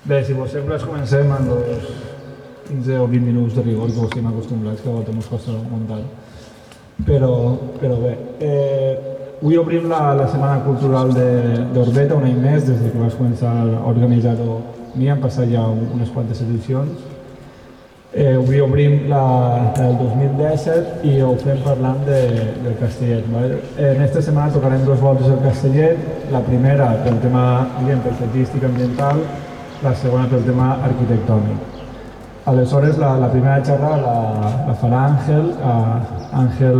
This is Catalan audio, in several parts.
Bé, si vos sembla, comencem amb els 15 o 20 minuts de rigor que vos estem acostumbrats, que a voltes ens costa muntar. Però bé, avui obrim la Setmana Cultural d'Ordeta un any més, des que vas començar a organitzar-ho. Han passat ja unes quantes edicions. Avui obrim la del 2017 i ho fem parlant del Castellet. En aquesta setmana tocarem dues voltes el Castellet, la primera pel tema paisatgístic ambiental, la segona pel tema arquitectònic. Aleshores, la primera xerrada la farà Àngel. Àngel,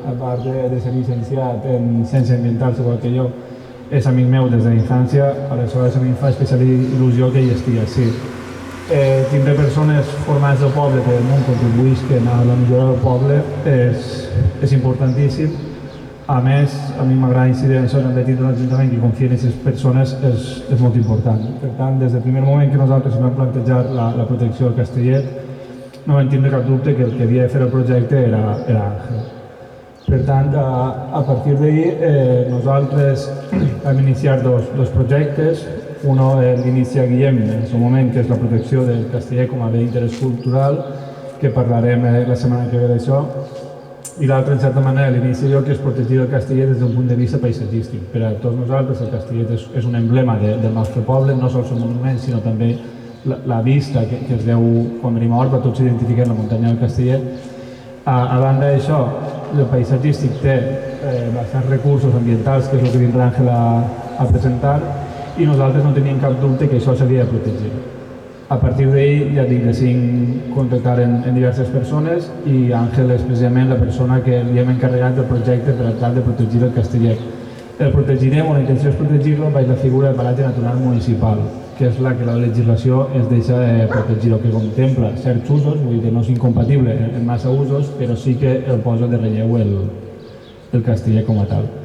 a part de ser llicenciat en Ciències Ambientals, igual que jo, és amic meu des de la infància, aleshores a mi em fa especial il·lusió que ell estigui així. Tindre persones formades del poble que no contribuïsquen a la millora del poble és importantíssim. A més, a mi m'agrada incidir en això, també tindre un ajuntament que confia en aquestes persones és molt important. Per tant, des del primer moment que nosaltres vam plantejar la protecció del Castellet, no vam tindre cap dubte que el que havia de fer el projecte era Àngel. Per tant, a partir d'ahir, nosaltres vam iniciar dos projectes. Uno l'inicia Guillem en el seu moment, que és la protecció del Castellet com a bé d'interès cultural, que parlarem la setmana que ve d'això. I l'altre, en certa manera, l'inici jo, que és protegir el Castellet des d'un punt de vista paisatgístic. Per a tots nosaltres, el Castellet és un emblema del nostre poble, no sols el monument, sinó també la vista que es veu quan venim a Orba, tots identifiquem la muntanya del Castellet. A banda d'això, el paisatgístic té bastants recursos ambientals, que és el que vindrà Àngel a presentar, i nosaltres no teníem cap dubte que això s'havia de protegir. A partir d'ahir, ja dic, decidim contactar en diverses persones i Àngel és precisament la persona que li hem encarregat del projecte per tal de protegir el Castellet. El protegirem, o la intenció és protegir-lo, baix la figura del paratge natural municipal, que és la que la legislació ens deixa protegir-lo, que contempla certs usos, vull dir que no és incompatible en massa usos, però sí que el posa de relleu el Castellet com a tal.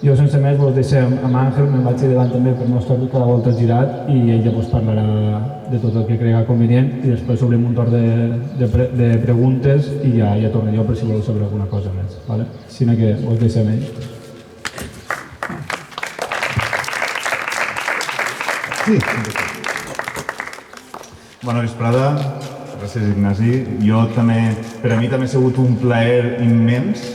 Jo, sense més, vos deixem amb Àngel, me'n vaig davant també per no estar cada volta girat i ell ja vos parlarà de tot el que crega convenient i després obrim un torn de preguntes i ja torno jo per si voleu saber alguna cosa més. Així que vos deixem ell. Sí. Bona vesprada, gràcies Ignasi. Per a mi també ha sigut un plaer immens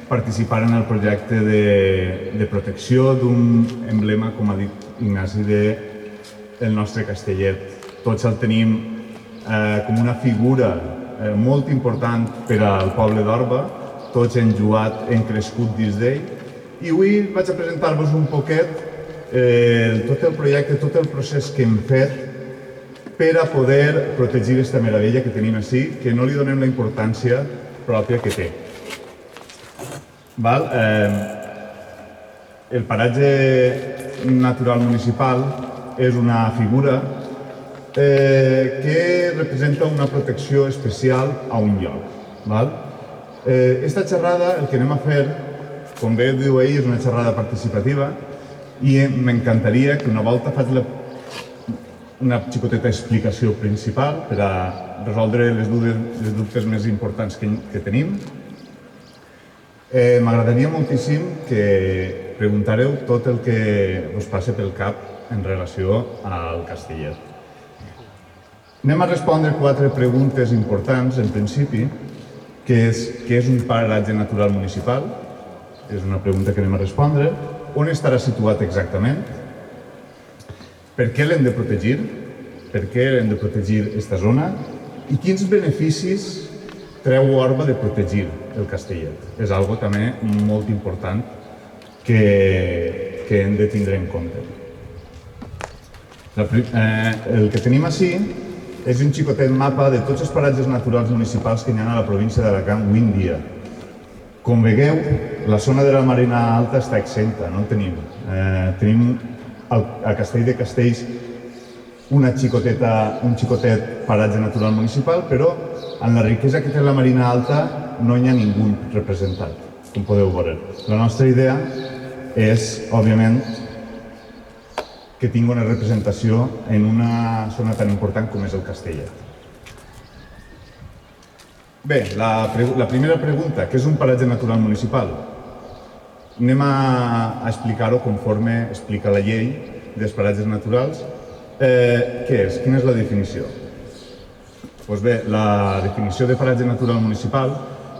participar en el projecte de protecció d'un emblema, com ha dit Ignasi, del nostre Castellet. Tots el tenim com una figura molt important per al poble d'Orba, tots hem jugat, hem crescut dins d'ell, i avui vaig a presentar-vos un poquet tot el projecte, tot el procés que hem fet per a poder protegir aquesta meravella que tenim ací, que no li donem la importància pròpia que té. El paratge natural municipal és una figura que representa una protecció especial a un lloc. Esta xerrada, el que anem a fer, com bé diu ell, és una xerrada participativa i m'encantaria que una volta faig una xicoteta explicació principal per a resoldre les dubtes més importants que tenim. M'agradaria moltíssim que preguntareu tot el que us passa pel cap en relació al Castellet. Anem a respondre 4 preguntes importants, en principi, què és un paratge natural municipal? És una pregunta que anem a respondre. On estarà situat exactament? Per què l'hem de protegir? Per què hem de protegir aquesta zona? I quins beneficis treu Orba de protegir el Castellet? És algo també molt important que hem de tindre en compte. El que tenim ací és un xicotet mapa de tots els paratges naturals municipals que hi ha a la província d'Alacant avui en dia. Com veieu, la zona de la Marina Alta està exenta, no en tenim. Tenim a Castell de Castells un xicotet paratge natural municipal, però en la riquesa que té la Marina Alta no hi ha ningú representat, com podeu veure. La nostra idea és, òbviament, que tingui una representació en una zona tan important com és el Castellet. Bé, la primera pregunta, què és un paratge natural municipal? Anem a explicar-ho conforme explica la llei dels paratges naturals Què és? Quina és la definició? Doncs bé, la definició de paratge natural municipal,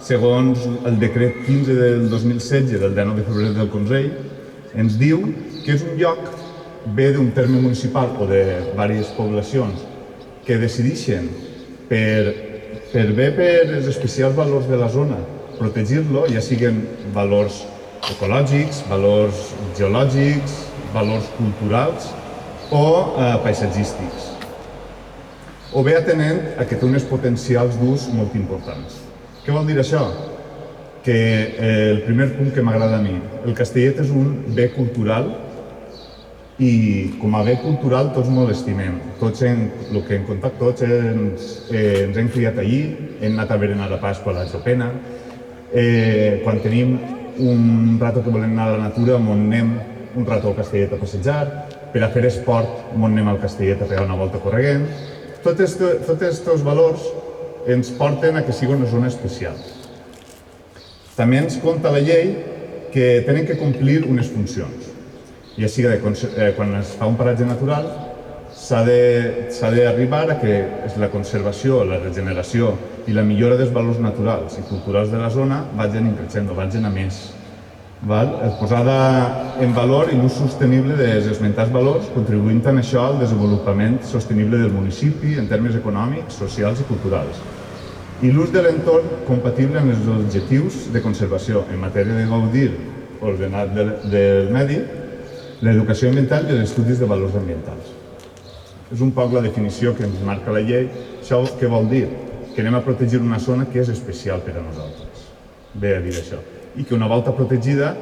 segons el decret 15 del 2016 del 19 de febrer del Consell, ens diu que és un lloc bé d'un terme municipal o de diverses poblacions que decideixen per bé per els especials valors de la zona protegir-lo, ja siguin valors ecològics, valors geològics, valors culturals o paisatgístics. O bé atenent a que té uns potencials d'ús molt importants. Què vol dir això? Que el primer punt que m'agrada a mi, el Castellet és un bé cultural i com a bé cultural tots molt l'estimem. Tots, el que hem contat tots, ens hem criat allí, hem anat a berenar a Pasqua a la Chopena. Quan tenim un rato que volem anar a la natura, on anem un rato al Castellet a passejar. Per a fer esport, on anem al Castellet a pegar una volta correguent. Tots aquests valors ens porten a que sigui una zona especial. També ens conta la llei que tenen que complir unes funcions. Ja sigui quan es fa un paratge natural, s'ha d'arribar a que la conservació, la regeneració i la millora dels valors naturals i culturals de la zona vagin creixent, vagin a més. Posada en valor i l'ús sostenible dels esmentats valors, contribuint en això al desenvolupament sostenible del municipi en termes econòmics, socials i culturals. I l'ús de l'entorn compatible amb els objectius de conservació en matèria de gaudir ordenat del medi, l'educació ambiental i els estudis de valors ambientals. És un poc la definició que ens marca la llei. Això què vol dir? Que anem a protegir una zona que és especial per a nosaltres. Ve a dir això. I que una volta protegida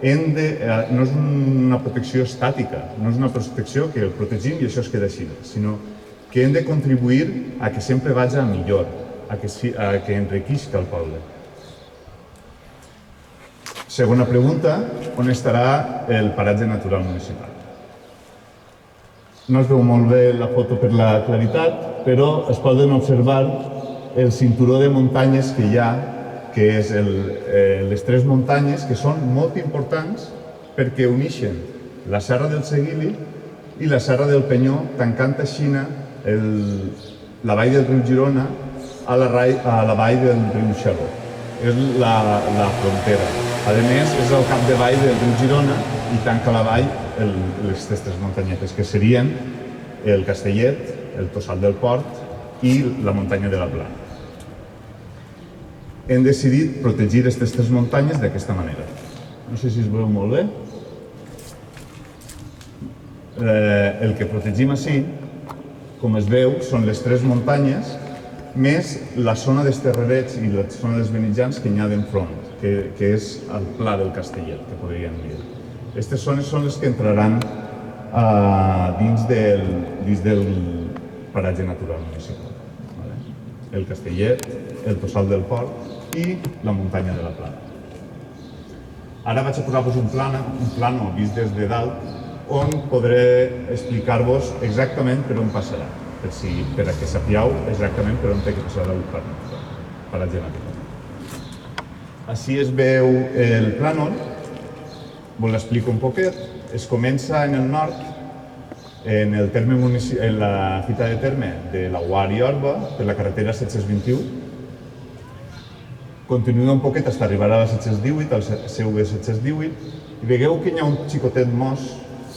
no és una protecció estàtica, no és una protecció que el protegim i això es queda així, sinó que hem de contribuir a que sempre vagi a millor, a que enriquisca el poble. Segona pregunta, on estarà el paratge natural municipal? No es veu molt bé la foto per la claritat, però es poden observar el cinturó de muntanyes que hi ha, que és les tres muntanyes que són molt importants perquè uneixen la Serra del Seguili i la Serra del Penyó, tancant així la vall del riu Girona a la vall del riu Xaló. És la frontera. A més, és el capdavall del riu Girona i tanca la vall aquestes tres muntanyetes, que serien el Castellet, el Tossal del Port i la muntanya de la Plana. Hem decidit protegir aquestes tres muntanyes d'aquesta manera. No sé si es veu molt bé. El que protegim així, com es veu, són les tres muntanyes més la zona dels terrerets i la zona dels benitjans que hi ha d'enfront, que és el Pla del Castellet, que podríem dir. Aquestes zones són les que entraran dins del paratge natural municipal. El Castellet, el Tossal del Port i la muntanya de la Plana. Ara vaig a posar-vos un plano vist des de dalt on podré explicar-vos exactament per on passarà, per a que sapigueu exactament per on té que passar el paratge natural. Així es veu el plànol, vos l'explico un poquet. Es comença en el nord, en la fita de terme de la Guar i Orba, per la carretera 721. Continua un poquet fins a arribar a la 718, al CV 718, i veieu que hi ha un xicotet mos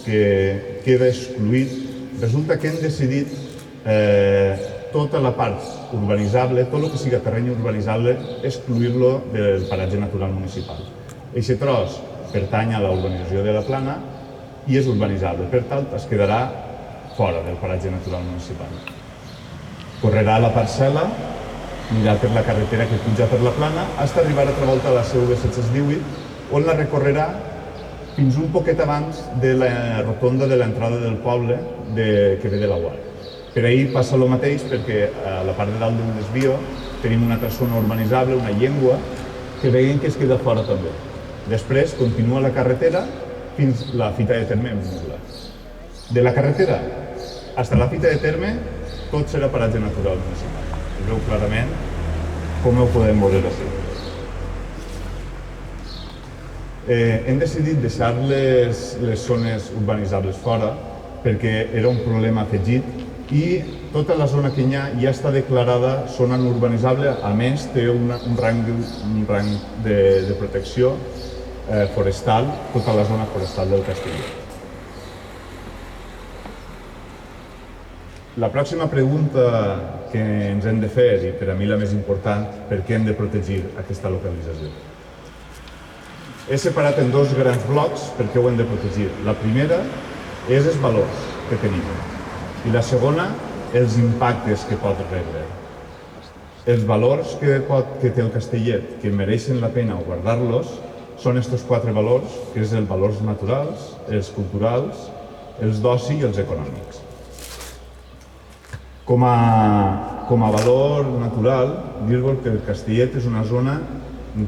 que queda excluït. Resulta que hem decidit tota la part urbanitzable, tot el que sigui terreny urbanitzable, excluir-lo del paratge natural municipal. Aquest tros pertany a la urbanització de la Plana i és urbanitzable, per tant es quedarà fora del paratge natural municipal. Correrà la parcel·la, anirà per la carretera que puja per la Plana, fins a arribar altra volta a la CV 718, on la recorrerà fins un poquet abans de la rotonda de l'entrada del poble que ve de la Guar. Per ahir passa el mateix perquè a la part de dalt d'un desvio tenim una altra zona urbanitzable, una llengua, que veiem que es queda fora també. Després continua la carretera fins a la fita de terme en Mugla. De la carretera fins a la fita de terme tot serà paratge natural municipal. Es veu clarament com ho podem veure així. Hem decidit deixar les zones urbanitzables fora perquè era un problema afegit, i tota la zona que hi ha ja està declarada zona no urbanitzable, a més té un rang de protecció forestal, tota la zona forestal del Castellet. La pròxima pregunta que ens hem de fer, i per a mi la més important, per què hem de protegir aquesta localització? He separat en dos grans blocs per què ho hem de protegir. La primera és els valors que tenim i la segona, els impactes que pot rebre. Els valors que té el Castellet, que mereixen la pena guardar-los, són aquests 4 valors, que és els valors naturals, els culturals, els d'oci i els econòmics. Com a valor natural, dir-vos que el Castellet és una zona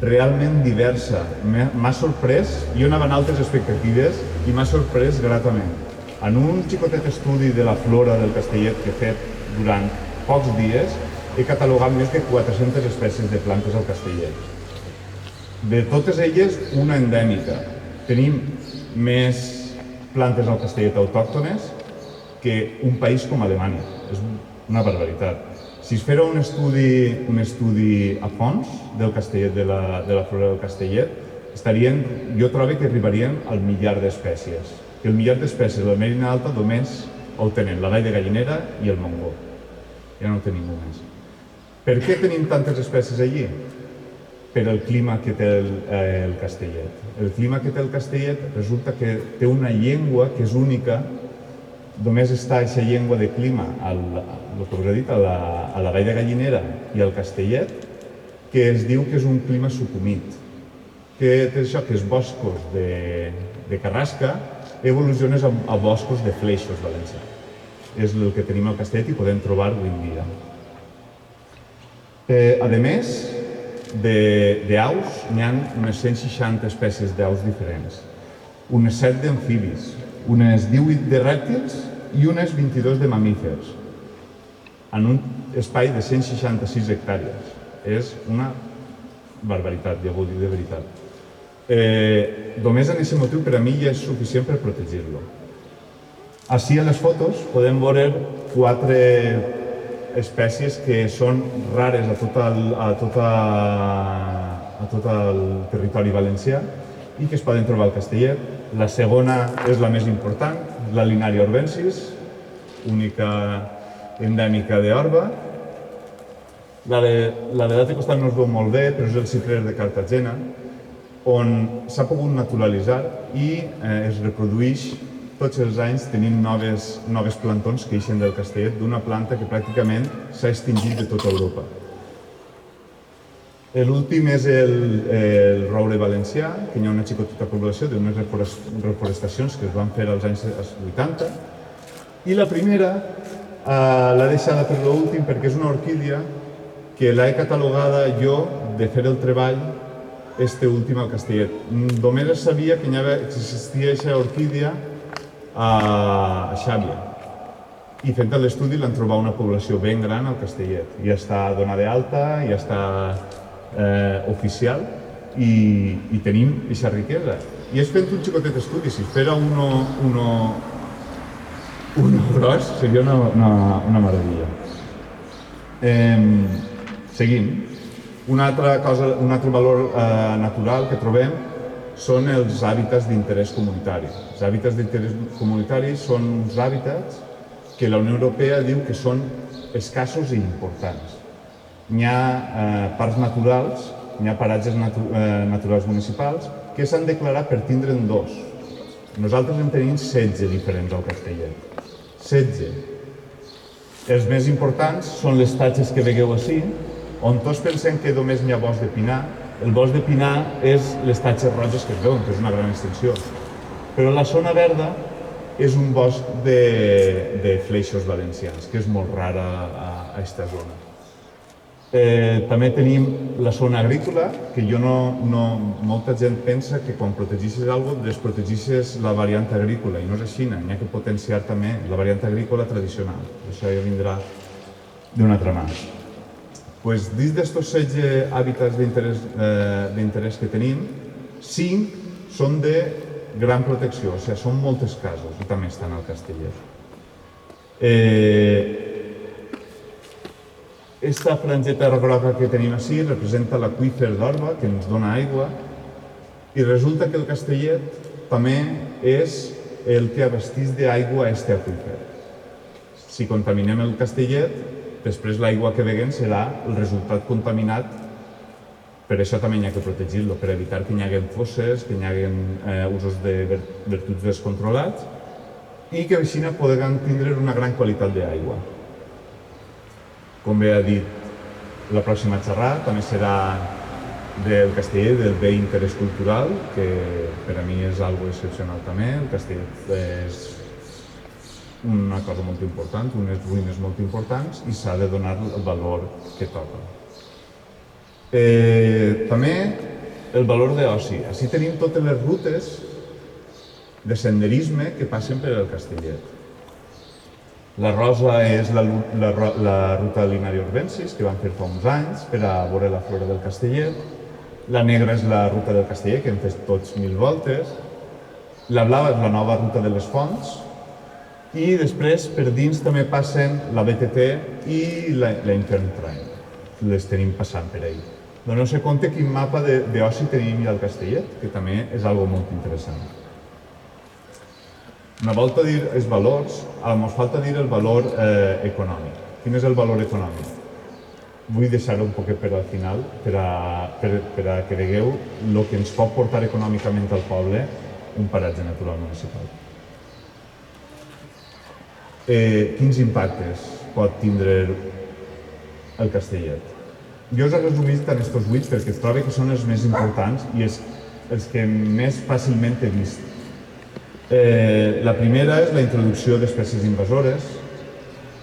realment diversa. M'ha sorprès, jo anava en altres expectatives i m'ha sorprès gratament. En un xicotet estudi de la flora del Castellet que he fet durant pocs dies, he catalogat més de 400 espècies de plantes al Castellet. De totes elles, una endèmica. Tenim més plantes al Castellet autòctones que un país com Alemanya. És una barbaritat. Si es fera un estudi a fons del Castellet, de la flora del Castellet, jo trobo que arribarien al millar d'espècies. Que el millar d'espècies de la Merina Alta només ho tenen la vall de Gallinera i el Montgó. Ja no té ningú més. Per què tenim tantes espècies allí? Per el clima que té el Castellet. El clima que té el Castellet resulta que té una llengua que és única. Només està aquesta llengua de clima, el que us he dit, a la vall de Gallinera i al Castellet, que es diu que és un clima subhumit. Que té això, que els boscos de carrasca evolucionen a boscos de fleixos valencians. És el que tenim al Castellet i podem trobar avui en dia. A més d'aus, n'hi ha unes 160 espècies d'aus diferents, unes 7 d'amfibis, unes 18 de rèptils i unes 22 de mamífers, en un espai de 166 hectàrees. És una barbaritat, ja ho dic de veritat. Només en aquest motiu per a mi ja és suficient per protegir-lo. Així a les fotos podem veure 4 espècies que són rares a tot el territori valencià i que es poden trobar al Castellet. La segona és la més important, la Linaria orbensis, única endèmica d'Orba. La de l'altre costat no es veu molt bé, però és el ciprer de Cartagena, on s'ha pogut naturalitzar i es reprodueix tots els anys. Tenim noves plantons que ixen del Castellet, d'una planta que pràcticament s'ha extingit de tota Europa. L'últim és el roure valencià, que hi ha una xicoteta població d'unes reforestacions que es van fer als anys 80. I la primera l'he deixada per l'últim perquè és una orquídia que l'he catalogada jo de fer el treball últim al Castellet. Només es sabia que existia aquesta orquídia a Xàbia. I fent l'estudi l'han trobat una població ben gran al Castellet. Ja està donada d'alta, ja està oficial i tenim aquesta riquesa. I és fent un xicotet estudi. Si es fera uno gros seria una meravella. Seguim. Un altre valor natural que trobem són els hàbitats d'interès comunitari. Els hàbitats d'interès comunitari són uns hàbitats que la Unió Europea diu que són escassos i importants. N'hi ha parcs naturals, n'hi ha paratges naturals municipals que s'han declarat per tindre'n 2. Nosaltres en tenim 16 diferents al Castellet. 16. Els més importants són les tatxes que veieu ací, on tots pensem que només n'hi ha bosc de pinar. El bosc de pinar és les tatxes roges que es veuen, que és una gran extensió. Però la zona verda és un bosc de fleixos valencians, que és molt rara a aquesta zona. També tenim la zona agrícola, que molta gent pensa que quan protegeixes alguna cosa, desprotegeixes la variant agrícola, i no és així, n'hi ha que potenciar també la variant agrícola tradicional. Això ja vindrà d'una altra mà. Dins d'aquests 16 hàbitats d'interès que tenim, 5 són de gran protecció, o sigui, són moltes cases i també estan al Castellet. Esta frangeta groga que tenim així representa l'aqüífer d'Orba, que ens dona aigua, i resulta que el Castellet també és el que abastís d'aigua a este aqüífer. Si contaminem el Castellet, després l'aigua que beguem serà el resultat contaminat. Per això també hi ha que protegir-lo, per evitar que hi hagi fosses, que hi hagi usos de virtuts descontrolats i que així podem tindre una gran qualitat d'aigua. Com bé ha dit, la pròxima xerrada també serà del Castellet, del bé interès cultural, que per a mi és algo excepcional també. El Castellet és una cosa molt important, unes ruïnes molt importants i s'ha de donar el valor que toca. També el valor d'oci. Així tenim totes les rutes de senderisme que passen per el Castellet. La rosa és la ruta Linari Orbensis, que vam fer fa uns anys per a veure la flora del Castellet. La negra és la ruta del Castellet, que hem fet tots 1000 voltes. La blava és la nova ruta de les fonts. I després, per dins, també passen la BTT i la Infern Train. Les tenim passant per ahí. Doneu-vos compte quin mapa d'oci tenim al Castellet, que també és algo molt interessant. Me volta dir els valors, ens falta dir el valor econòmic. Quin és el valor econòmic? Vull deixar-ho un poquet per al final, per a que veieu el que ens pot portar econòmicament al poble un paratge natural municipal. Quins impactes pot tindre el Castellet? Jo us he resumit en aquests 8 perquè trobo que són els més importants i els que més fàcilment he vist. La primera és la introducció d'espècies invasores.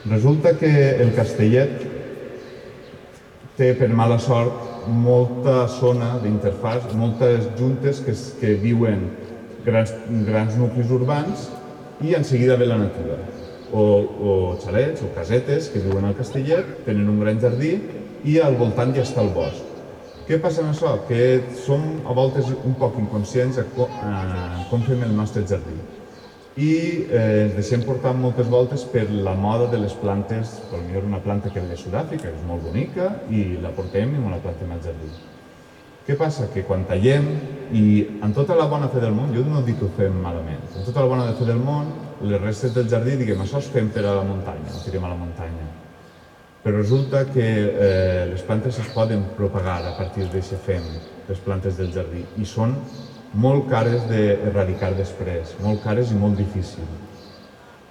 Resulta que el Castellet té, per mala sort, molta zona d'interfàs, moltes juntes que viuen grans nuclis urbans i en seguida ve la natura. O xalets o casetes que viuen al Castellet, tenen un gran jardí i al voltant ja està el bosc. Què passa amb això? Que som a voltes un poc inconscients com fem el nostre jardí. I ens deixem portar moltes voltes per la moda de les plantes, potser una planta que ve de Sud-àfrica, que és molt bonica, i la portem i la plantem al jardí. Què passa? Que quan tallem, i en tota la bona fe del món, jo no dic que ho fem malament, en tota la bona fe del món, les restes del jardí, diguem, això es fem per a la muntanya, ho tirem a la muntanya. Però resulta que les plantes es poden propagar a partir d'això fem, les plantes del jardí, i són molt cares d'erradicar després, molt cares i molt difícils.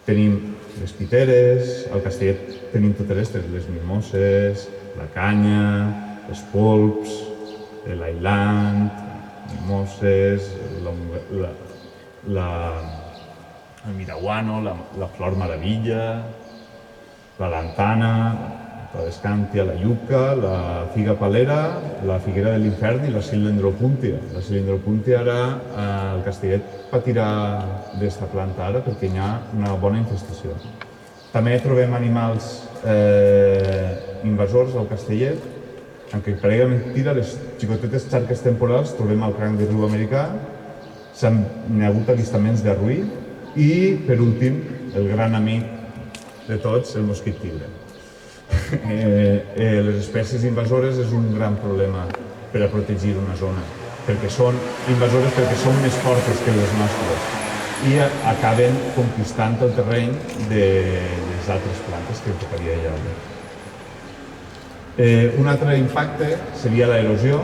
Tenim les piteres, al Castellet tenim totes les mimoses, la canya, els polps, l'ailant, mimoses, el miraguano, la flor maravilla, la lantana, la descàntia, la iuca, la figa palera, la figuera de l'infern i la cilindropúntia. La cilindropúntia ara, el Castellet patirà d'esta planta ara perquè hi ha una bona infestació. També trobem animals invasors al Castellet, aunque parega mentira, les xicotetes xarques temporals trobem el cranc de riu americà, n'hi ha hagut avistaments de ruí i, per últim, el gran amic de tots, el mosquit tigre. Les espècies invasores és un gran problema per a protegir una zona, perquè són invasores perquè són més fortes que les nostres i acaben conquistant el terreny de les altres plantes que tocaria allà. Un altre impacte seria l'erosió.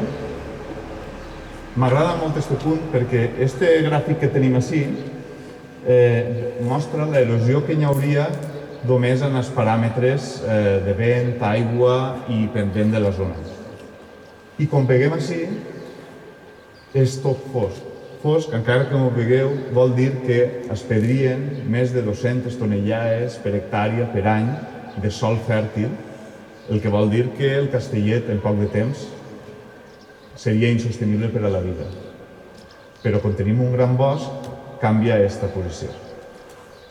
M'agrada molt aquest punt perquè aquest gràfic que tenim així mostra l'erosió que hi hauria només en els paràmetres de vent, aigua i pendent de la zona. I com veiem així, és tot fosc. Fosc, encara que m'ho vegueu, vol dir que es perdrien més de 200 tonellades per hectàrea per any de sòl fèrtil, el que vol dir que el Castellet en poc de temps seria insostenible per a la vida. Però quan tenim un gran bosc, canvia aquesta posició.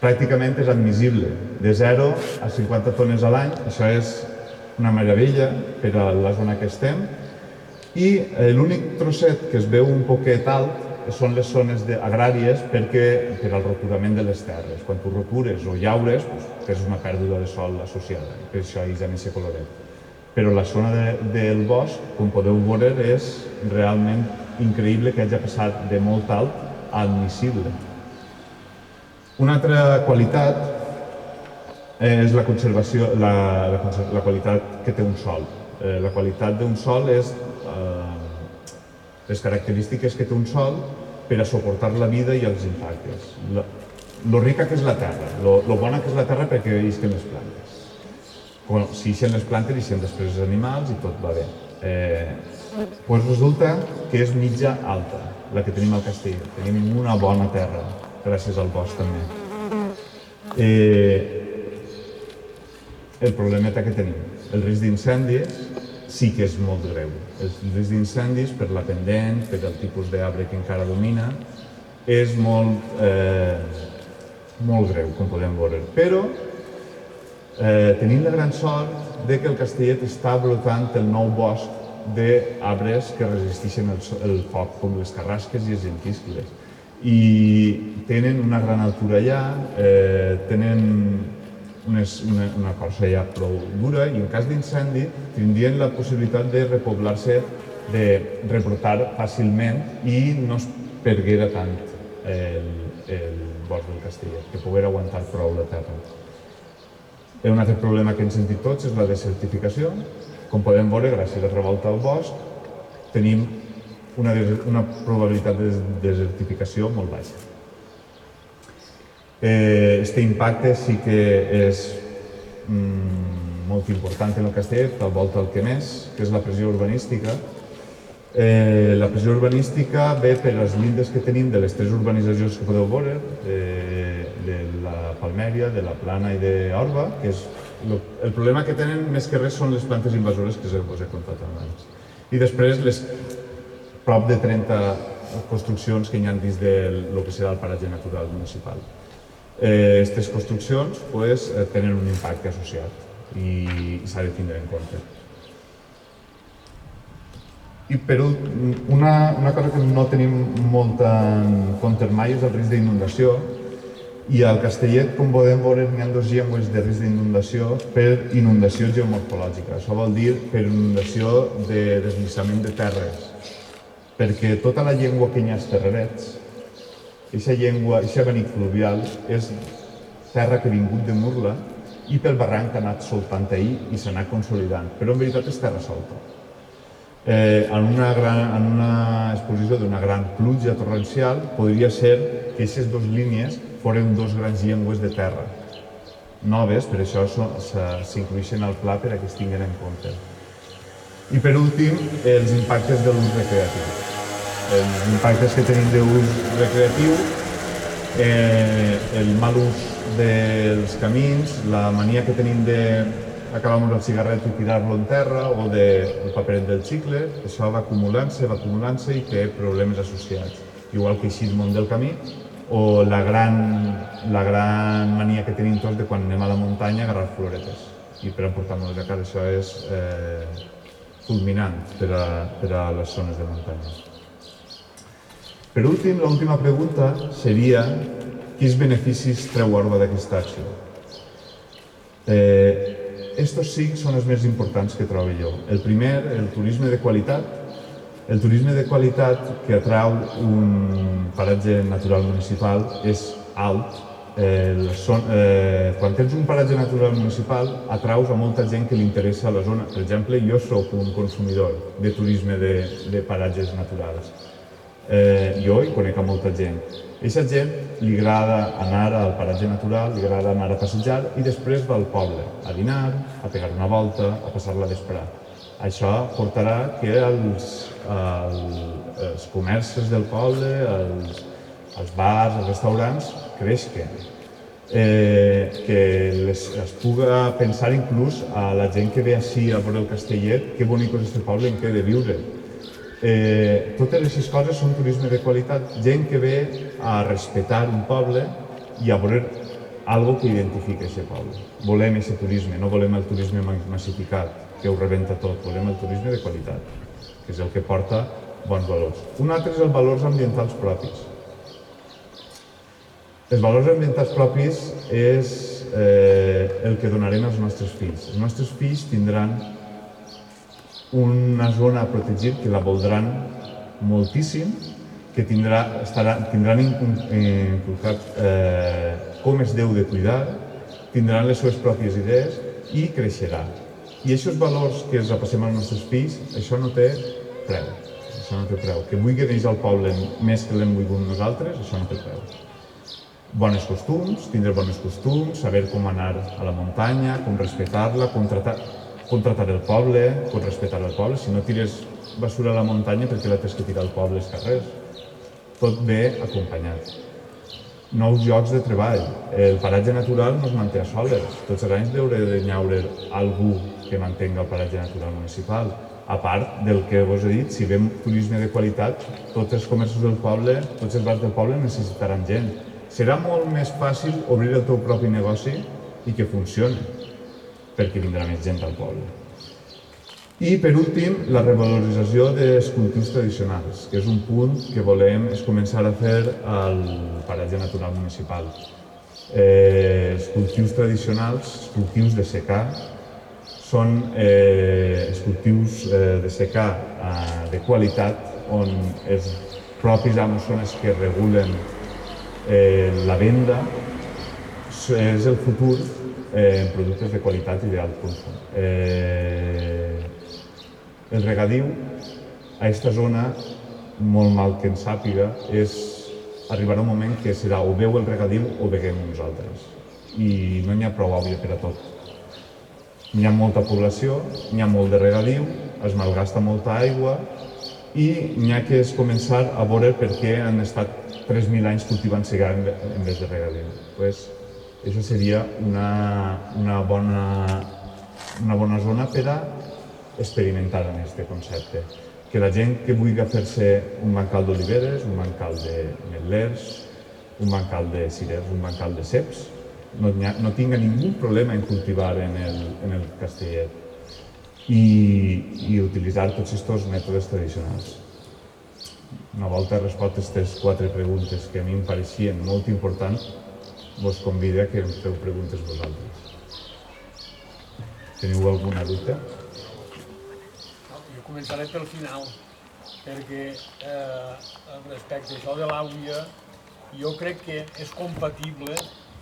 Pràcticament és admissible, de 0 a 50 tones a l'any, això és una meravella per a la zona que estem, i l'únic trosset que es veu un poquet alt són les zones agràries per al roturament de les terres. Quan tu rotures o llaures, tens una pèrdua de sol associada, per això hi ha més coloret. Però la zona del bosc, com podeu veure, és realment increïble que hagi passat de molt alt a admissible. Una altra qualitat és la conservació, la qualitat que té un sòl. La qualitat d'un sòl és les característiques que té un sòl per a suportar la vida i els impactes. Lo rica que és la terra, lo bona que és la terra perquè isquen les plantes. Si ixen les plantes, ixen després els animals i tot va bé. Doncs resulta que és mitja alta, la que tenim al castell. Tenim una bona terra, gràcies al bosc també. El problemeta que tenim, el risc d'incendis, sí que és molt greu. El risc d'incendis, per la pendent, per el tipus d'arbre que encara domina, és molt greu, com podem veure. Però tenim la gran sort que el Castellet està brotant el nou bosc d'arbres que resisteixen el foc, com les carrasques i els gentiscles. I tenen una gran altura allà, tenen una corça ja prou dura i en cas d'incendi tindrien la possibilitat de repoblar-se, de rebrotar fàcilment i no es perguera tant el bosc del Castellet, que poguera aguantar prou la terra. Un altre problema que hem sentit tots és la desertificació. Com podem veure, gràcies a la revolta al bosc, tenim una probabilitat de desertificació molt baixa. Este impacte sí que és molt important en el Castellet, al volta del que més, que és la pressió urbanística. La pressió urbanística ve per les llindes que tenim de les tres urbanitzacions que podeu veure, de la Palmèria, de la Plana i d'Orba, que és el problema que tenen més que res són les plantes invasores que us he contat abans. I després les prop de 30 construccions que hi ha dins del que serà el paratge natural municipal. Aquestes construccions tenen un impacte associat i s'ha de tindre en compte. I per una cosa que no tenim molt en compte mai és el risc d'inundació. I al Castellet, com podem veure, hi ha dues llengües de risc d'inundació per inundació geomorfològica. Això vol dir per inundació de deslizament de terres. Perquè tota la llengua que hi ha als terrerets, aquesta llengua, aquest abanic fluvial, és terra que ha vingut de Murla i pel barranc ha anat soltant ahir i s'ha anat consolidant, però en veritat és terra solta. En una exposició d'una gran pluja torrencial podria ser que aquestes dues línies foren dues grans llengües de terra noves, per això s'inclueixen al pla per a que es tinguin en compte. I per últim, els impactes de l'ús recreatiu. Els impactes que tenim d'ús recreatiu, el mal ús dels camins, la mania que tenim d'acabar amb el cigarret i tirar-lo en terra o del paperet del xicle, això va acumulant-se i té problemes associats. Igual que així el món del camí, o la gran mania que tenim tots de quan anem a la muntanya a agarrar floretes i per emportar-nos a casa. Això és fulminant per a les zones de muntanya. Per últim, l'última pregunta seria quins beneficis treu Orba d'aquesta acció? Estos 5 són els més importants que trobo jo. El primer, el turisme de qualitat. El turisme de qualitat que atrau un paratge natural municipal és alt. Quan tens un paratge natural municipal, atraus a molta gent que li interessa la zona. Per exemple, jo soc un consumidor de turisme de paratges naturals. Jo hi conec a molta gent. A aquesta gent li agrada anar al paratge natural, li agrada anar a passejar i després va al poble, a dinar, a pegar una volta, a passar la vesprà. Això portarà que els comerços del poble, els bars, els restaurants creixen. Que es puga pensar inclús a la gent que ve així a veure el Castellet, que bonic és aquest poble en què he de viure. Totes aquestes coses són turisme de qualitat, gent que ve a respectar un poble i a veure alguna que identifica aquest poble. Volem aquest turisme, no volem el turisme massificat, que ho rebenta tot, volem el turisme de qualitat, que és el que porta bons valors. Un altre és els valors ambientals propis. Els valors ambientals propis és el que donarem als nostres fills. Els nostres fills tindran una zona a protegir que la voldran moltíssim, que tindran inculcat com es deu de cuidar, tindran les seves pròpies idees i creixerà. I aquests valors que els repassem als nostres fills, això no té preu. Això no té preu. Que vulguin ells al poble més que l'hem volgut nosaltres, això no té preu. Bons costums, tindre bons costums, saber com anar a la muntanya, com respectar-la, com tractar el poble, com respectar el poble. Si no tires basura a la muntanya, per què la tens que tirar al poble als carrers? Tot ve acompanyat. Nous llocs de treball. El paratge natural no es manté a soles. Tots els anys haurà de nyaure algú que mantenga el paratge natural municipal. A part del que vos he dit, si ve turisme de qualitat, tots els comerços del poble, tots els bars del poble necessitaran gent. Serà molt més fàcil obrir el teu propi negoci i que funcioni, perquè vindrà més gent al poble. I, per últim, la revalorització dels cultius tradicionals, que és un punt que volem començar a fer al paratge natural municipal. Els cultius tradicionals, els cultius de secà, són els cultius de secà de qualitat, on els propis amos són els que regulen la venda, és el futur en productes de qualitat i d'alt consum. El regadiu a aquesta zona, molt mal que en sàpiga, arribarà un moment que serà o beu el regadiu o beguem nosaltres. I no n'hi ha prou aigua per a tot. N'hi ha molta població, n'hi ha molt de regadiu, es malgasta molta aigua i n'hi ha que començar a veure per què han estat 3.000 anys cultivant segar en vez de regadiu. Pues, això seria una bona zona per a experimentar en aquest concepte. Que la gent que vulgui fer-se un bancal d'oliveres, un bancal de metlers, un bancal de cirers, un bancal de ceps, no tinga ningú problema en cultivar en el Castellet i utilitzar tots aquests mètodes tradicionals. Una volta respost aquestes 4 preguntes que a mi em pareixien molt importants, vos convido a que em feu preguntes vosaltres. Teniu alguna dubte? Jo començaré pel final, perquè respecte a això de l'aigua, jo crec que és compatible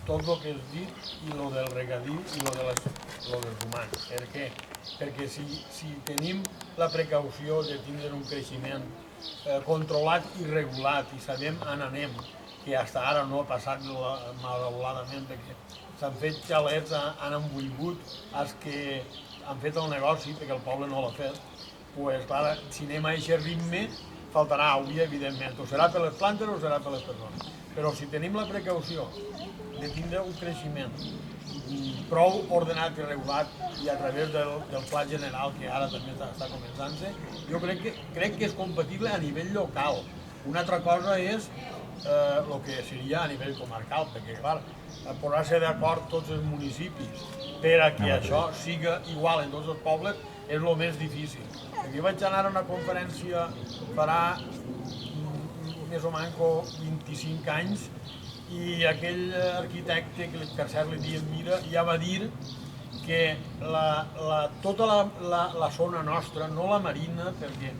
tot el que has dit i el del regadiu i el dels humans. Per què? Perquè si tenim la precaució de tindre un creixement controlat i regulat i sabem on anem, que fins ara no ha passat malauradament, perquè s'han fet xalets, han envolgut els que han fet el negoci, perquè el poble no l'ha fet, doncs clar, si anem a aquest ritme faltarà aigua, evidentment, o serà per les plantes o serà per les persones. Però si tenim la precaució de tindre un creixement prou ordenat i regulat i a través del pla general que ara també està començant-se, jo crec que és compatible a nivell local. Una altra cosa és el que seria a nivell comarcal, perquè clar, posar-se d'acord tots els municipis per a que això siga igual en tots els pobles és el més difícil. Jo vaig anar a una conferència farà més o menys 25 anys i aquell arquitecte que per cert li diem Mira ja va dir que tota la zona nostra, no la marina, perquè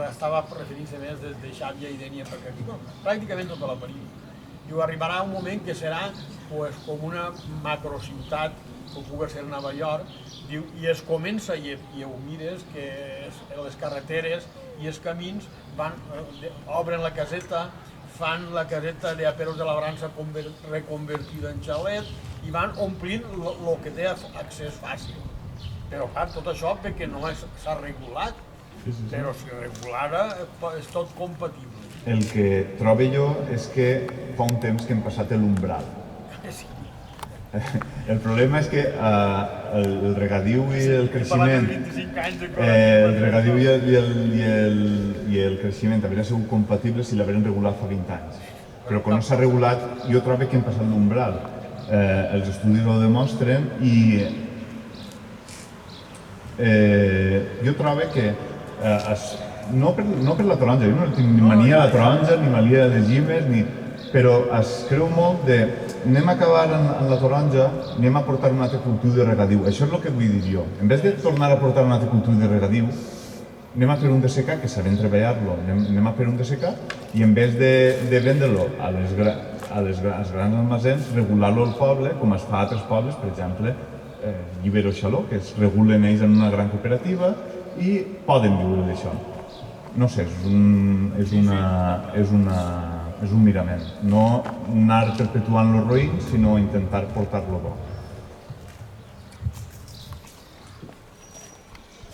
estava referint-se més des de Xàbia i Dénia per aquí, pràcticament tota la marina. I arribarà un moment que serà com una macrociutat, com pugui ser Nova York, i es comença, i ho mires, que les carreteres i els camins obren la caseta, fan la caseta de Aperos de Labrança reconvertida en xalet i van omplint el que té accés fàcil. Però clar, tot això perquè no s'ha regulat, però si regulara és tot compatible. El que trobo jo és que fa un temps que hem passat l'umbral. Sí. El problema és que el regadiu i el creixement, el regadiu i el creixement haurien sigut compatibles si l'haurien regulat fa 20 anys. Però quan no s'ha regulat, jo trobo que hem passat l'umbral. Els estudis ho demostren i jo trobo que no per la taronja, jo no tinc ni mania a la taronja, ni mania de llimes, però es creu molt de anem a acabar en la taronja, anem a portar un altre cultiu de regadiu. Això és el que vull dir jo. En vez de tornar a portar un altre cultiu de regadiu, anem a fer un de secà, que sabem treballar-lo, anem a fer un de secà, i en vez de vendre-lo als grans almacens, regular-lo al poble, com es fa a altres pobles, per exemple, Llibero o Xaló, que es regulen ells en una gran cooperativa i poden viure d'això. No sé, és un mirament. No anar perpetuant lo roïn, sinó intentar portar-lo bo.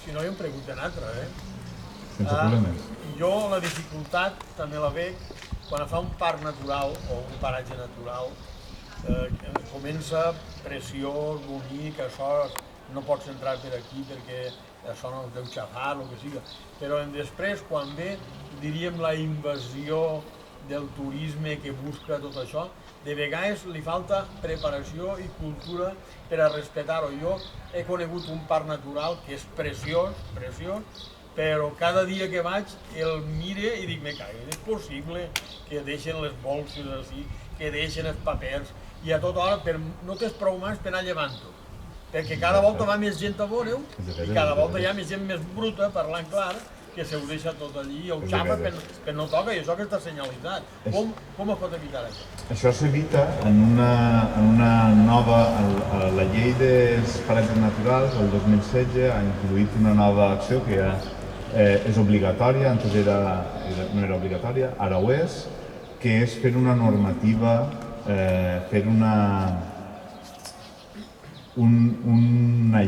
Si no, jo em pregunto una altra, Sense problemes. Jo la dificultat també la veig quan fa un parc natural o un paratge natural, comença pressió, bonic, això no pots entrar per aquí perquè això no es deu xafar, el que siga. Però després, quan ve, diríem, la invasió del turisme que busca tot això, de vegades li falta preparació i cultura per a respectar-ho. Jo he conegut un parc natural que és preciós, però cada dia que vaig el mire i dic, me cago, és possible que deixen les bolses així, que deixen els papers, i a tota hora no tens prou mans per anar llevant-ho. Perquè cada volta va més gent a veure-ho i cada volta hi ha més gent més bruta, parlant clar, que se ho deixa tot allí i ho xapa per no toca, i això que està senyalitzat. Com es pot evitar això? Això s'evita en una nova... La llei dels paratges naturals, el 2016, ha introduït una nova acció que ja és obligatòria, antes no era obligatòria, ara ho és, que és fer una normativa, fer una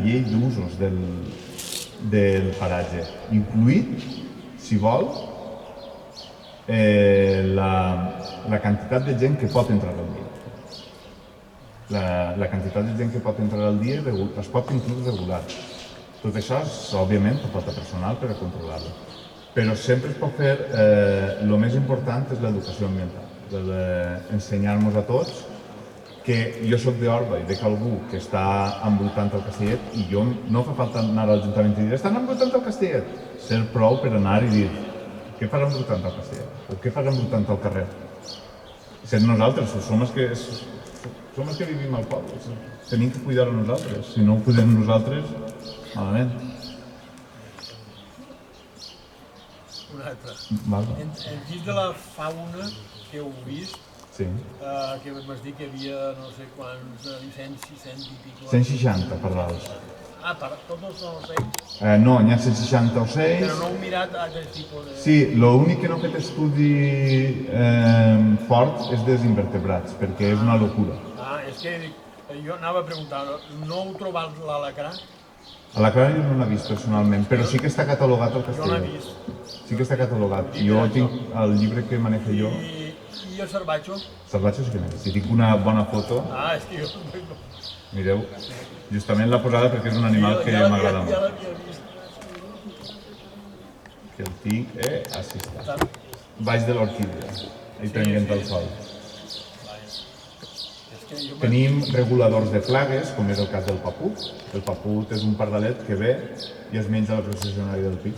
llei d'usos del paratge, incluït, si vol, la quantitat de gent que pot entrar al dia. La quantitat de gent que pot entrar al dia es pot inclús regular. Tot això és, òbviament, per falta personal per a controlar-lo. Però sempre es pot fer, el més important és l'educació ambiental, ensenyar-nos a tots que jo soc d'Orba i veig algú que està envoltant el Castellet i jo no fa falta anar a l'Ajuntament i dir estan envoltant el Castellet. Ser prou per anar i dir què fas envoltant el Castellet o què fas envoltant el carrer. Ser nosaltres, som els que vivim al poble, tenim que cuidar-ho nosaltres. Si no ho cuidem nosaltres, malament. Una altra. Val. Enmig de la fauna que heu vist, Sí. que m'has dit que hi havia no sé quants, 100 i pico... 160 pardals. Tots són ocells? No, n'hi ha 160 ocells. Però no heu mirat aquest tipus de... Sí, l'únic que no he fet estudi fort és dels invertebrats, perquè és una locura. És que jo anava a preguntar, no heu trobat l'alacrà? L'alacrà jo no l'he vist personalment, però sí que està catalogat al Jo l'he Castellet. vist. Sí que està catalogat. Jo tinc el llibre que manejo jo. I el sarbatxo? Salvatge sí que n'he vist. Si tinc una bona foto, És que jo... mireu, justament l'ha posada perquè és un animal que m'agrada Ja molt. l'havia vist. Que el tinc, així està. Baix de l'orquídea, ahí prenent el sol. Tenim reguladors de plagues, com és el cas del paput. El paput és un pardalet que ve i es menja la processionària del pi.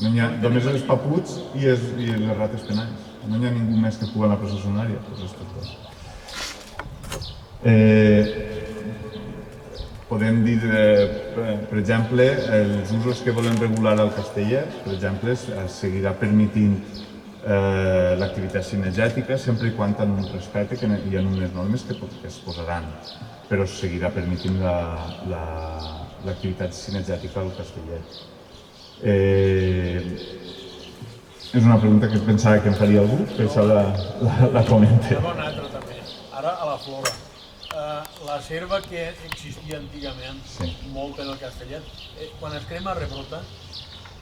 No hi ha només els paputs i les rates penals. No hi ha ningú més que pugui a la processionària. Podem dir, per exemple, els usos que volem regular al Castellet, per exemple, es seguirà permitint l'activitat cinegètica sempre i quan en un respecte que hi ha unes normes que es posaran, però es seguirà permitint l'activitat cinegètica al Castellet. És una pregunta que pensava que em faria algú, per això la comento. Una altra també, ara a la flora. La serva que existia antigament, molt en el Castellet, quan es crema rebrota?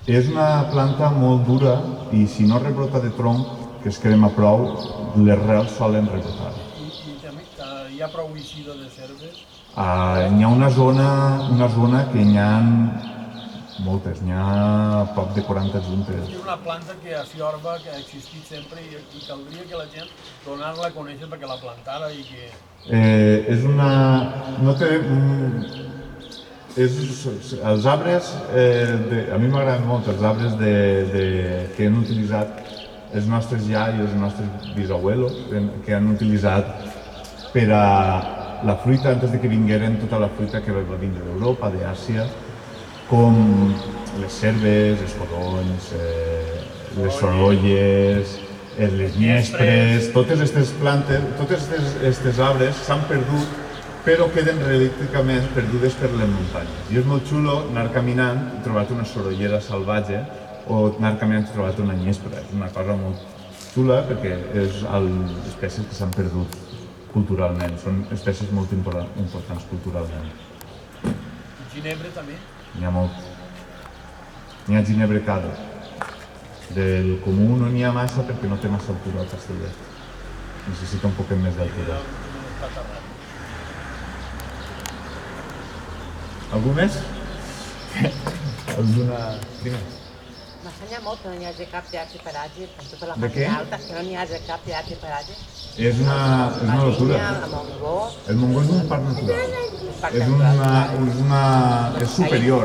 És una planta molt dura i si no rebrota de tronc, que es crema prou, les rels solen rebrotar. I també hi ha prou eixida de serves? Hi ha una zona que n'hi ha moltes, n'hi ha poc de 40 juntes. És una planta que a Siorba que ha existit sempre i caldria que la gent donar-la a conèixer perquè la plantara i que... És una... no té... els arbres, a mi m'agraden molt els arbres que han utilitzat els nostres iaios i els nostres bisabuelos, que han utilitzat per a la fruita, antes de que vingueren tota la fruita que va vindre d'Europa, d'Àsia, com les cérvols, els codonys, les sorolles, les nyespres, totes aquestes plantes, tots aquests arbres s'han perdut, però queden relíticament perdudes per les muntanyes. I és molt xulo anar caminant i trobar-te una sorollera salvatge o anar caminant i trobar-te una nyespra. És una cosa molt xula perquè és espècies que s'han perdut culturalment, són espècies molt importants culturalment. Ginebre també? N'hi ha molt. N'hi ha ginebre cado. Del comú no n'hi ha massa perquè no té massa altura al Castellet. Necessita un poquet més d'altura. Algú més? Alguna... Dime. M'assenya molt que no n'hi hagi cap teatre i paratge, amb tota la De què? pàgina alta, que no n'hi hagi cap teatre i paratge. És una locura. A Montgó, El Montgó és un parc natural. parc És superior.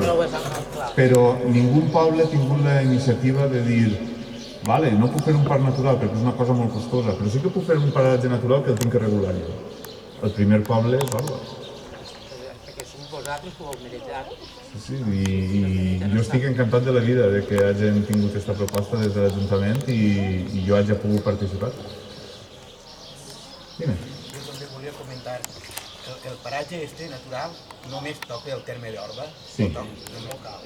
Però ningú poble ha tingut la iniciativa de dir vale, no puc fer un parc natural perquè és una cosa molt costosa, però sí que puc fer un paratge natural que el tinc que regular jo. El primer poble és Bàrbara. perquè som vosaltres que ho heu meritat. Sí, i jo estic encantat de la vida de que hagin tingut aquesta proposta des de l'Ajuntament i jo hagi pogut participar. Dime. Jo també volia comentar, el paratge este natural només toca el terme d'Orba? Sí. O toca el local?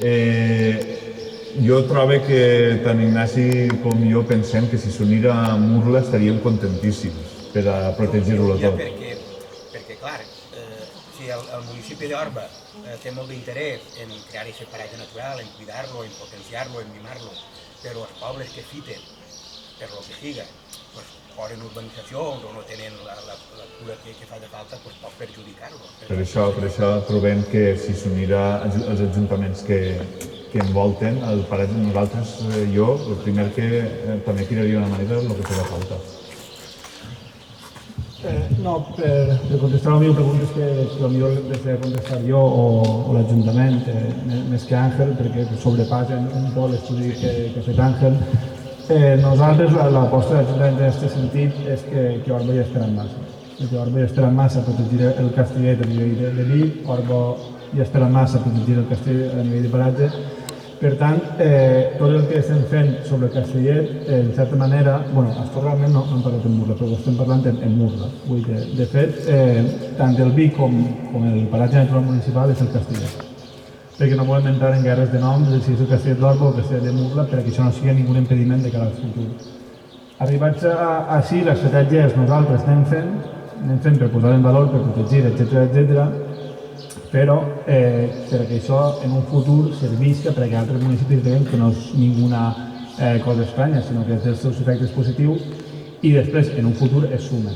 Jo trobo que tant Ignasi com jo pensem que si s'unira a Murla estaríem contentíssims per a protegir-lo tot. Perquè clar, si el municipi d'Orba té molt d'interès en crear aquest paratge natural, en cuidar-lo, en potenciar-lo, en mimar-lo, però els pobles que fiten, per lo que siga, pues, foren urbanitzacions o no tenen la cura que fa de falta, pues, pot perjudicar-lo. Per això trobem que si s'unirà els ajuntaments que envolten el paratge, nosaltres, jo, el primer que també tiraria una manera és el que farà falta. No, per contestar la meva pregunta és que potser les he de contestar jo o l'Ajuntament, més que Àngel, perquè sobrepassen un poc l'estudi que ha fet Àngel. Nosaltres l'aposta de l'Ajuntament en aquest sentit és que Orba ja estarà en massa. Que Orba ja estarà en massa a protegir el Castellet a nivell de Vic, Orba ja estarà en massa a protegir el Castellet a nivell de paratge. Per tant, tot el que estem fent sobre el Castellet, en certa manera, realment no hem parlat en Murla, però ho estem parlant en Murla. De fet, tant el Vic com el paratge natural municipal és el Castellet. Perquè no volem entrar en guerres de noms, si és el Castellet d'Orba o el Castellet de Murla, perquè això no sigui ningú impediment de cara al futur. Arribats així, l'estratègia és nosaltres anem fent per posar en valor, per protegir, etc. Però perquè això en un futur servisca perquè altres municipis veuen que no és ninguna cosa estranya, sinó que té els seus efectes positius i després en un futur es sumen.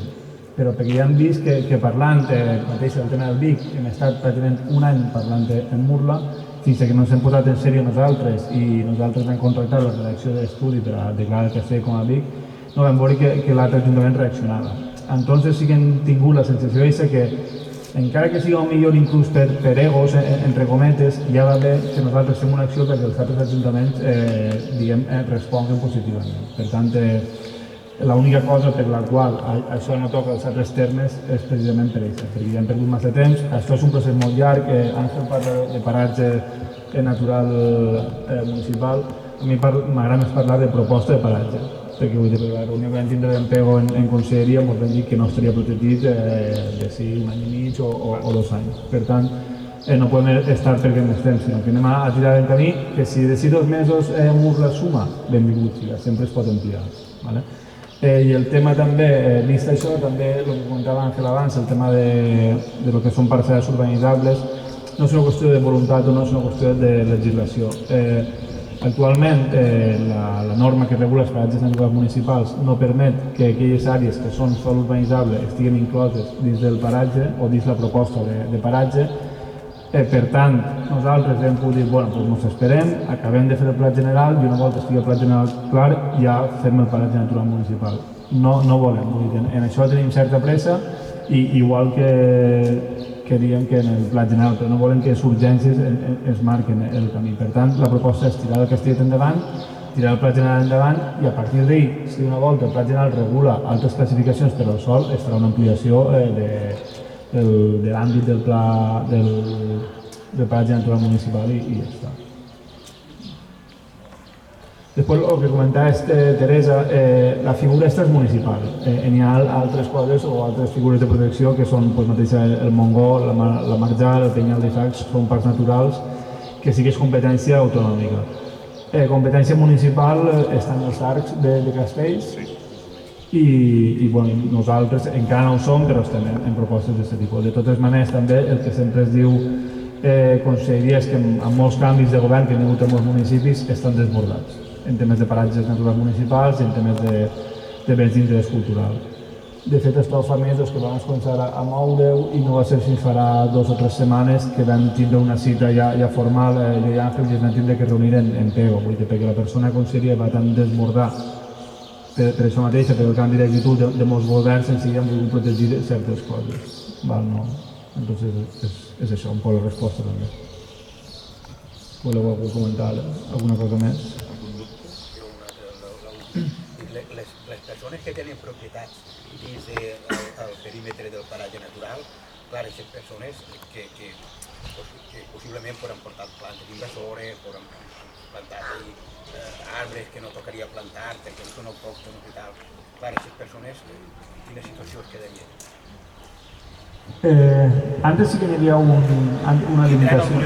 Però perquè ja hem vist que parlant mateix del tema del Vic hem estat pràcticament un any parlant en Murla fins que no ens hem posat en sèrio nosaltres i nosaltres vam contractar la redacció de l'estudi per a declarar el Castellet com a Vic, no vam veure que l'altre ajuntament reaccionava. Entonces sí que hem tingut la sensació que encara que sigui millor inclús per egos, entre cometes, ja va bé que nosaltres fem una acció perquè els altres ajuntaments responguen positivament. Per tant, l'única cosa per la qual això no toca els altres termes és precisament per això, perquè ja hem perdut massa temps. Això és un procés molt llarg, Àngel parla de paratge natural municipal, a mi m'agrada més parlar de proposta de paratge, perquè la reunió que vam tindre d'en Pego en conselleria ens van dir que no estaria protegit de si un any i mig o 2 anys. Per tant, no podem estar perdent més temps, sinó que anem a tirar el camí, que si d'ací 2 mesos Murla suma, benvingut, sempre es pot ampliar. I el tema també, vist això, també el que comentava Àngel abans, el tema de lo que són parcel·les urbanitzables, no és una qüestió de voluntat o no és una qüestió de legislació. Actualment, la norma que regula els paratges naturals municipals no permet que aquelles àrees que són sol urbanitzable estiguin incloses dins del paratge o dins la proposta de paratge. Per tant, nosaltres hem pogut dir, doncs ens esperem, acabem de fer el pla general i una volta estigui el pla general clar ja fem el paratge natural municipal. No volem, en això tenim certa pressa i igual que que diem que en el pla general, però no volem que les urgències es marquen el camí. Per tant, la proposta és tirar el Castellet endavant, tirar el pla general endavant i a partir d'ahir, si una volta el pla general regula altres classificacions per al sòl, es farà una ampliació de l'àmbit del pla natural municipal i ja està. Després, el que comentava Teresa, la figura aquesta és municipal. N'hi ha altres coses o altres figures de protecció que són mateixa el Montgó, la Marjal, el Penyal de Sacs, són parcs naturals que sí que és competència autonòmica. Competència municipal estan els arcs de Castells i nosaltres encara no ho som, però estem en propostes d'aquest tipus. De totes maneres, també el que sempre es diu conselleria és que amb molts canvis de govern que hi ha hagut en molts municipis estan desbordats en temes de paratges naturals municipals i en temes de béns d'interès cultural. De fet, això fa mesos que vam començar a moure-ho i no va ser fins farà 2 o 3 setmanes que vam tindre una cita ja formal, jo i Àngel, i es vam tindre que reunir en Pego, perquè la persona de conselleria va tan desbordar per això mateix, per el canvi d'actitud de molts governs, en si han volgut protegir certes coses. Entonces és això, un poc la resposta també. Voleu comentar alguna cosa més? Les persones que tenen propietats dins del perímetre del paratge natural, clar, aquestes persones que possiblement poden portar plantes invasores, poden plantar arbres que no tocaria plantar perquè no són autòctones i tal. Clar, aquestes persones, quina situació es quedarien? Antes sí que hi havia una limitació.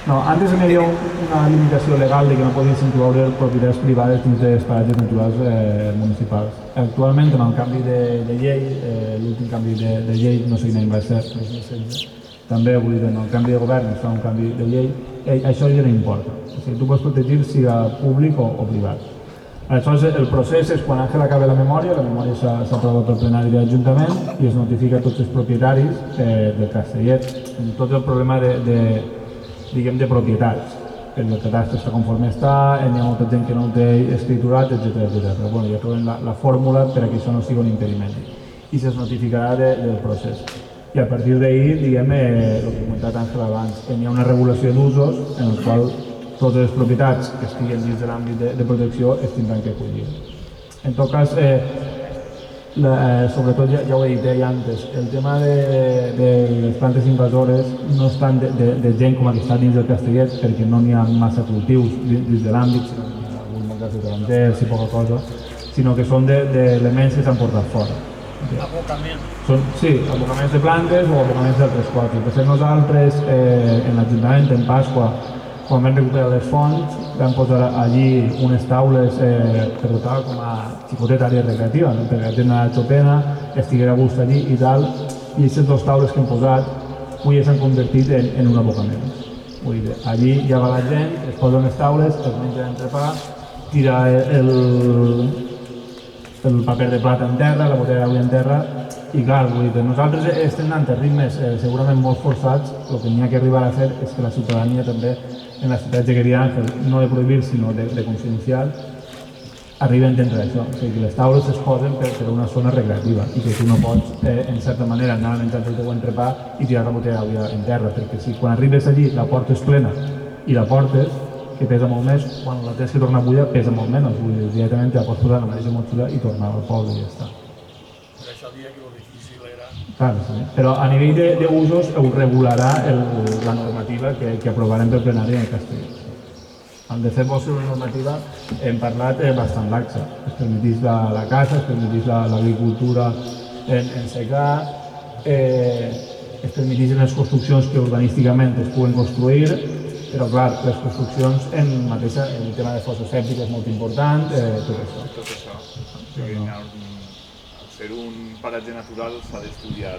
No, antes hi havia una limitació legal de que no podies incloure propietats privades dins dels paratges naturals municipals. Actualment, amb el canvi de llei, l'últim canvi de llei, no sé quin any va ser, 2016, també vull dir, en el canvi de govern es fa un canvi de llei, això ja no importa. O sigui, tu pots protegir siga públic o privat. Aleshores, el procés és quan Àngel acaba la memòria s'aprova pel plenari de l'Ajuntament i es notifica a tots els propietaris del Castellet. Tot el problema de propietats. El cadastre està conforme està, hi ha molta gent que no ho té escriturat, etc. Però bueno, ja trobem la fórmula per a que això no sigui un impediment. I se'ls notificarà del procés. I a partir d'ahir, diguem, el que ha comentat Àngel abans, hi ha una regulació d'usos en el qual totes les propietats que estiguen dins de l'àmbit de protecció es tindran que acollir. En tot cas, sobretot ja ho he dit antes, el tema de les plantes invasores no és tant de gent com la que està dins del Castellet, perquè no n'hi ha massa cultius dins de l'àmbit, sinó que hi ha algun molts de taranters i poca cosa, sinó que són d'elements que s'han portat fora. Abocaments. Sí, abocaments de plantes o abocaments d'altres coses. Per ser nosaltres, en l'Ajuntament, en Pasqua, quan vam recuperar les fonts, vam posar allí unes taules per dotar com a xicoteta àrea recreativa, perquè la gent a Xopena estiguera a gust allí i tal, i aquestes 2 taules que hem posat avui s'han convertit en un abocament. Vull dir, allí ja va la gent, es posa unes taules, es menja l'entrepà, tira el paper de plata en terra, la botella d'aigua en terra, i clar, vull dir, nosaltres estem anant a ritmes segurament molt forçats, el que n'hi ha que arribar a fer és que la ciutadania també, en la ciutat que queria Àngel, no de prohibir, sinó de conscienciar, arribi a entendre això. O sigui, que les taules es posen per una zona recreativa i que tu no pots, en certa manera, anar a menjar el teu entrepà i tirar la botella d'aigua en terra, perquè si quan arribes allí la porta és plena i la portes, que pesa molt més, quan la tens que tornar a buida pesa molt menys, vull dir, directament te la pots posar en la mateixa motxilla i tornar al poble i ja està. Per això diria que el difícil era... Clar, sí. Però a nivell d'usos ho regularà la normativa que aprovarem pel plenari en Castellet. De fet, vol ser una normativa, hem parlat, bastant laxa. Es permetís la caça, es permetís l'agricultura en secà, es permetís les construccions que urbanísticament es puguen construir, però clar, les construccions en el tema de fosses sèptiques és molt important, tot això. Tot això. Ser un paratge natural s'ha d'estudiar.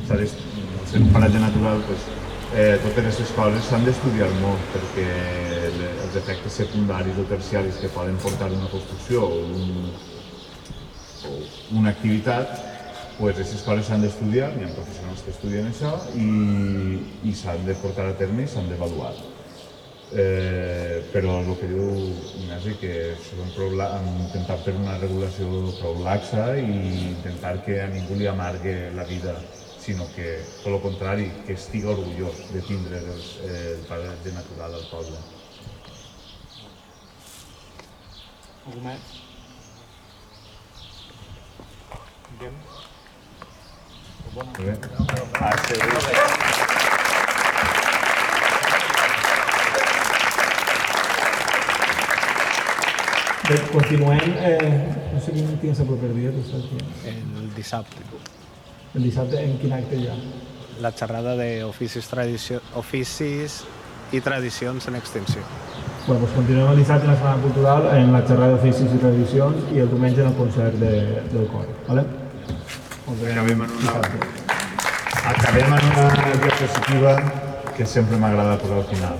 Ser un paratge natural, totes aquestes coses s'han d'estudiar molt, perquè els efectes secundaris o terciaris que poden portar una construcció o una activitat, aquestes coses s'han d'estudiar, hi ha professionals que estudien això i s'han de portar a terme i s'han d'avaluar. Però el que diu Ignasi, que intentar fer una regulació prou laxa i intentar que a ningú li amargue la vida sinó que, per lo contrari, que estigui orgullós de tindre el paratge natural al poble. Algú més? Molt bé. Bé, continuem, no sé quin és el proper dia, tu saps quin? El dissabte. El dissabte, en quin acte hi ha? La xerrada d'oficis i tradicions en extinció. Bueno, doncs continuem el dissabte en la Setmana Cultural, en la xerrada d'oficis i tradicions, i el diumenge en el concert del cor. Vale? Acabem en una diapositiva que sempre m'agrada posar al final.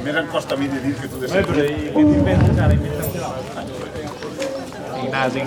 Més em costa a mi de dir que tu de Però què t'inventes ara? Ignasi.